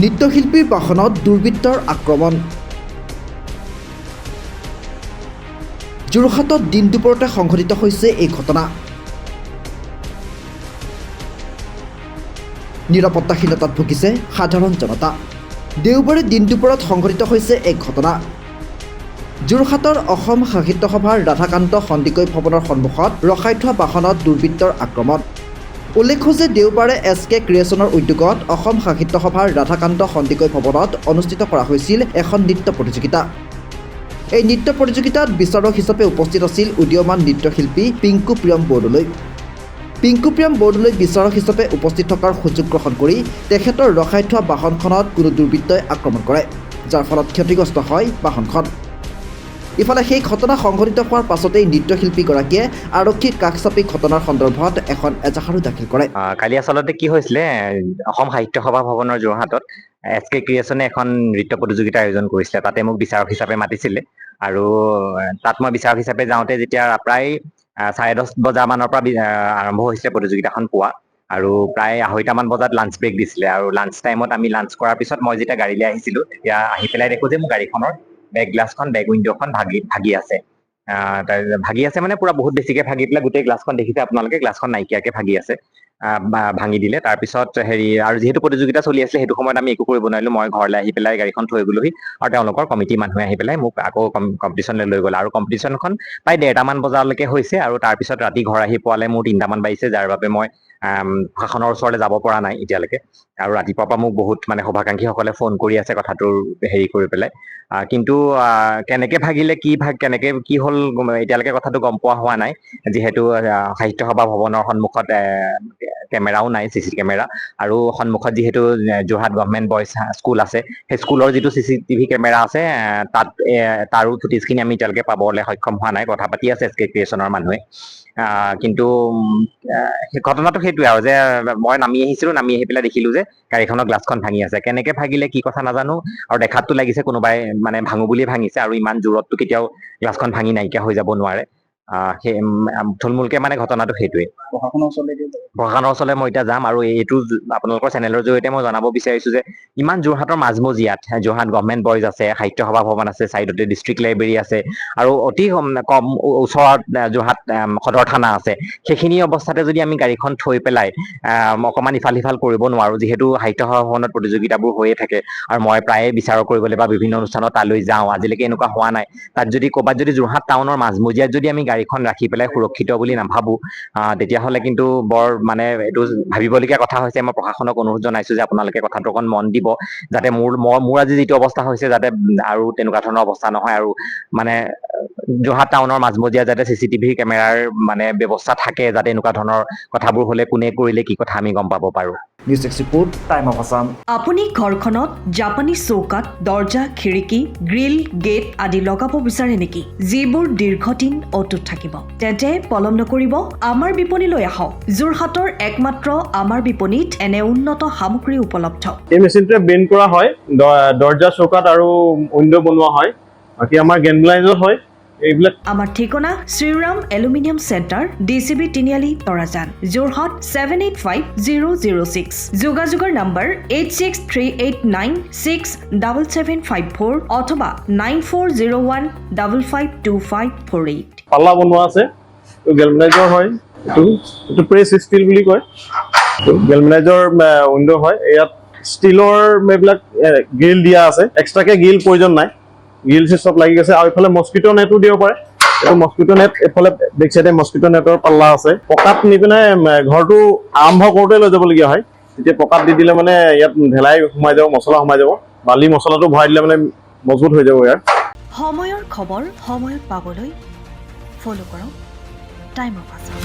নৃত্যশিল্পীৰ বাহনত দুৰ্বৃত্তৰ আক্ৰমণ। যোৰহাটত দিন দুপৰতে সংঘটিত হৈছে এই ঘটনা। নিৰাপত্তাহীনতাত ভুগিছে সাধাৰণ জনতা। দেওবাৰে দিন দুপৰত সংঘটিত হৈছে এই ঘটনা। যোৰহাটৰ অসম সাহিত্য সভাৰ ৰাধাকান্ত সন্দিকৈ ভৱনৰ সন্মুখত ৰখাই থোৱা বাহনত দুৰ্বৃত্তৰ আক্ৰমণ। উল্লেখ্য যে দেওবাৰে SK ক্ৰিয়েশ্যনৰ উদ্যোগত অসম সাহিত্য সভাৰ ৰাধাকান্ত সন্দিকৈ ভৱনত অনুষ্ঠিত কৰা হৈছিল এখন নৃত্য প্ৰতিযোগিতা। এই নৃত্য প্ৰতিযোগিতাত বিচাৰক হিচাপে উপস্থিত আছিল উদীয়মান নৃত্যশিল্পী পিংকু প্ৰিয়ম বৰদলৈ। পিংকু প্ৰিয়ম বৰদলৈ বিচাৰক হিচাপে উপস্থিত থকাৰ সুযোগ গ্ৰহণ কৰি তেখেতৰ ৰখাই থোৱা বাহনখনত কোনো দুৰ্বৃত্তই আক্ৰমণ কৰে, যাৰ ফলত ক্ষতিগ্ৰস্ত হয় বাহনখন। ইফালে সেই ঘটনা সংঘটিত হোৱাৰ পাছতেই নৃত্যশিল্পীগৰাকীয়ে আৰক্ষীক কাষ চাপি ঘটনাৰ সন্দৰ্ভত এখন এজাহাৰো দাখিল কৰে। কালি আচলতে কি হৈছিলে, অসম সাহিত্য সভা ভৱনৰ যোৰহাটত SK ক্ৰিয়েশ্যনে এখন নৃত্য প্ৰতিযোগিতাৰ আয়োজন কৰিছিলে। তাতে মোক বিচাৰক হিচাপে মাতিছিলে আৰু তাত মই বিচাৰক হিচাপে যাওঁতে যেতিয়া প্ৰায় 10:30 বজামানৰ পৰা আৰম্ভ হৈছিলে প্ৰতিযোগিতাখন পুৱা, আৰু প্ৰায় 2:30মান বজাত লাঞ্চ ব্ৰেক দিছিলে। আৰু লাঞ্চ টাইমত আমি লাঞ্চ কৰাৰ পিছত মই যেতিয়া গাড়ীলৈ আহিছিলোঁ, তেতিয়া আহি পেলাই দেখোঁ যে মোৰ গাড়ীখনৰ বেক গ্লাছখন, বেক উইণ্ড'খন ভাগি আছে। ভাগি আছে মানে পুৰা বহুত বেছিকে ভাগি পেলাই গোটেই গ্লাছখন দেখিছে আপোনালোকে, গ্লাছখন নাইকিয়াকে ভাগি আছে, ভাঙি দিলে। তাৰপিছত আৰু যিহেতু প্ৰতিযোগিতা চলি আছিলে সেইটো সময়ত আমি একো কৰিব নোৱাৰিলোঁ। মই ঘৰলৈ আহি পেলাই গাড়ীখন থৈ গ'লোহি আৰু তেওঁলোকৰ কমিটি মানুহে আহি পেলাই মোক আকৌ কম্পিটিশ্যনলৈ লৈ গ'ল। আৰু কম্পিটিশ্যনখন প্ৰায় 1:30মান বজালৈকে হৈছে আৰু তাৰপিছত ৰাতি ঘৰ আহি পোৱালে মোৰ 3টামান বাজিছে, যাৰ বাবে মই প্ৰশাসনৰ ওচৰলৈ যাব পৰা নাই এতিয়ালৈকে। আৰু ৰাতিপুৱাৰ পৰা মোক বহুত শুভাকাংক্ষীসকলে ফোন কৰি আছে কথাটোৰ কৰি পেলাই। কিন্তু কেনেকে ভাগিলে, কেনেকে কি হ'ল এতিয়ালৈকে কথাটো গম পোৱা হোৱা নাই, যিহেতু সাহিত্য সভা ভৱনৰ সন্মুখত কেমেৰাও নাই, CC কেমেৰা, আৰু সন্মুখত যিহেতু যোৰহাট গভৰ্ণমেণ্ট বইজ স্কুল আছে, সেই স্কুলৰ যিটো CCTV কেমেৰা আছে তাত তাৰো ফুটেজখিনি আমি এতিয়ালৈকে পাবলৈ সক্ষম হোৱা নাই। কথা পাতি আছে SK ক্ৰিয়েশ্যনৰ মানুহে। কিন্তু সেই ঘটনাটো সেইটোৱে আৰু যে মই নামি আহিছিলোঁ, নামি আহি পেলাই দেখিলোঁ যে গাড়ীখনৰ গ্লাছখন ভাঙি আছে। কেনেকে ভাগিলে কি কথা নাজানো, আৰু দেখাততো লাগিছে কোনোবাই ভাঙো বুলিয়ে ভাঙিছে, আৰু ইমান জোৰতটো কেতিয়াও গ্লাছখন ভাঙি নাইকিয়া হৈ যাব নোৱাৰে। সেই থুলমূলকে ঘটনাটো সেইটোৱে। প্ৰশাসনৰ ওচৰলৈ মই এতিয়া যাম, আৰু এইটো আপোনালোকৰ চেনেলৰ জৰিয়তে মই জনাব বিচাৰিছোঁ যে ইমান যোৰহাটৰ মাজমজিয়াত যোৰহাট গভৰ্ণমেণ্ট বইজ আছে, সাহিত্য সভা ভৱন আছে, চাইডতে ডিষ্ট্ৰিক্ট লাইব্ৰেৰী আছে, আৰু অতি কম ওচৰত যোৰহাট সদৰ থানা আছে। সেইখিনি অৱস্থাতে যদি আমি গাড়ীখন থৈ পেলাই অকণমান ইফাল সিফাল কৰিব নোৱাৰোঁ, যিহেতু সাহিত্য সভা ভৱনত প্ৰতিযোগিতাবোৰ হৈয়ে থাকে আৰু মই প্ৰায়ে বিচাৰ কৰিবলৈ বা বিভিন্ন অনুষ্ঠানত তালৈ যাওঁ, আজিলৈকে এনেকুৱা হোৱা নাই। তাত যদি ক'ৰবাত যদি যোৰহাট টাউনৰ মাজমজিয়াত যদি আমি গাড়ীখন ৰাখি পেলাই সুৰক্ষিত বুলি নাভাবোঁ, তেতিয়াহ'লে কিন্তু বৰ এইটো ভাবিবলগীয়া কথা হৈছে। মই প্ৰশাসনক অনুৰোধ জনাইছোঁ যে আপোনালোকে কথাটো অকণ মন দিব, যাতে মোৰ আজি যিটো অৱস্থা হৈছে যাতে আৰু তেনেকুৱা ধৰণৰ অৱস্থা নহয়। আৰু যোৰহাট টাউনৰ মাজমজিয়াত যাতে CCTV কেমেৰাৰ ব্যৱস্থা থাকে, যাতে এনেকুৱা ধৰণৰ কথাবোৰ হ'লে কোনে কৰিলে কি কথা আমি গম পাব পাৰোঁ। News desk report, time of Assam. আপুনি ঘৰখনত জাপানীজ চৌকাত, দৰ্জা, খিৰিকী, গ্ৰিল, গেট আদি লগাব বিচাৰে নেকি, যিবোৰ দীৰ্ঘদিন অটুট থাকিব? তেন্তে পলম নকৰিব, আমাৰ বিপণীলৈ আহক। যোৰহাটৰ একমাত্ৰ আমাৰ বিপণীত এনে উন্নত সামগ্ৰী উপলব্ধ। এই মেচিনটোৱে বেণ্ড কৰা হয়, দৰ্জা, চৌকাত আৰু উইণ্ডো বনোৱা হয়। বাকী আমাৰ গেনব্লাইজত হয় এইবিলাক। আমাৰ ঠিকনা শ্ৰীৰাম এলুমিনিয়াম চেণ্টাৰ, DCB তিনিআলি, তৰাজান, যোৰহাট 785006। যোগাযোগৰ নম্বৰ 8638967754 অথবা 9401552548। পাল্লা বনোৱা আছে, গেলভেনাইজৰ হয়। এইটো প্ৰেছ ষ্টীল বুলি কয়। গেলভেনাইজৰ উইণ্ডো হয়। ইয়াত ষ্টীলৰ এইবিলাক গ্ৰিল দিয়া আছে, এক্সট্ৰাকে গ্ৰিল প্ৰয়োজন নাই, গ্ৰিল চব লাগি গৈছে। আৰু এইফালে মস্কিটো নেটো দিব পাৰে। এইটো মস্কিটো নেট, এইফালে বেক চাইডে মস্কিটো নেটৰ পাল্লা আছে। পকাত নি পিনে ঘৰটো আৰম্ভ কৰোঁতে লৈ যাবলগীয়া হয়। তেতিয়া পকাত দি দিলে ইয়াত ঢেলাই সোমাই যাব, মছলা সোমাই যাব। বালি মছলাটো ভৰাই দিলে মজবুত হৈ যাব। ইয়াৰ সময়ৰ খবৰ সময়ত পাবলৈ ফ'ল' কৰক টাইম অফ আছাম।